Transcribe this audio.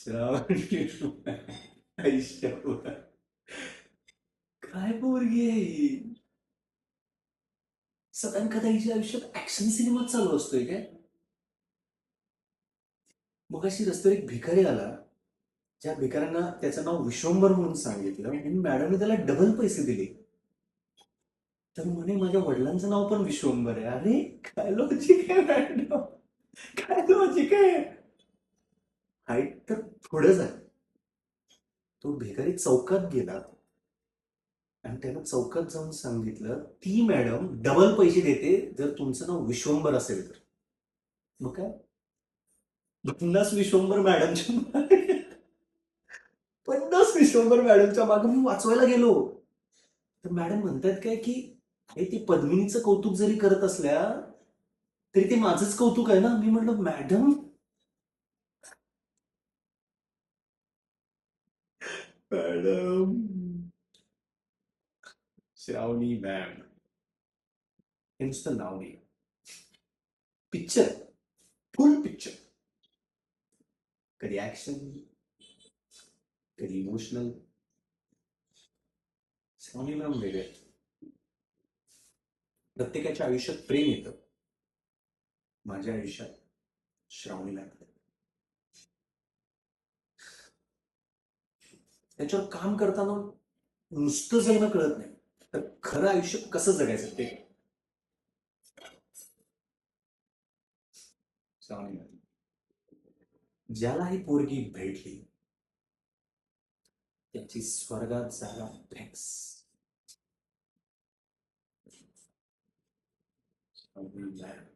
श्रावणी आयुष्य काय पोरगी आहे ही? सदान कदा हिच्या आयुष्यात ऍक्शन सिनेमा चालू असतोय काय? मग अशी रस्त्यावर एक भिकारी आला. ज्या भिकाऱ्यांना त्याचं नाव विश्वंभर म्हणून सांगितलं म्हणून मॅडमने त्याला डबल पैसे दिले. तर म्हणे माझ्या वडिलांचं नाव पण विश्वंभर आहे. अरे काय लॉजिक आहे मॅडम, काय लॉजिक आहे. हाईट तर थोडंच आहे. तो भिकारी चौकात गेला आणि त्यानं चौकात जाऊन सांगितलं ती मॅडम डबल पैसे देते जर तुमचं नाव विश्वंभर असेल तर. मग काय, 50 विश्वंभर मॅडमच्या मागे, 50 विश्वंभर मॅडमच्या मागे मी वाचवायला गेलो. तर मॅडम म्हणतात काय की अरे ती पद्मिनीचं कौतुक जरी करत असल्या तरी ते माझंच कौतुक आहे ना. मी म्हटलं मॅडम, मॅडम, श्रावणी मॅम हे नुसतं नाव नाही, पिक्चर, फुल पिक्चर. कधी ऍक्शन, कधी इमोशनल. श्रावणी मॅम वेगळे. प्रत्येकाच्या आयुष्यात प्रेम येतं. माझ्या आयुष्यात श्रावणी मॅम. त्याच्यावर काम करताना नुसतं जगणं कळत नाही, तर खरं आयुष्य कसं जगायचं ते. श्रावणी मॅम, ज्याला ही पोरगी भेटली त्याची स्वर्गात जागा फिक्स. श्रावणी मॅम.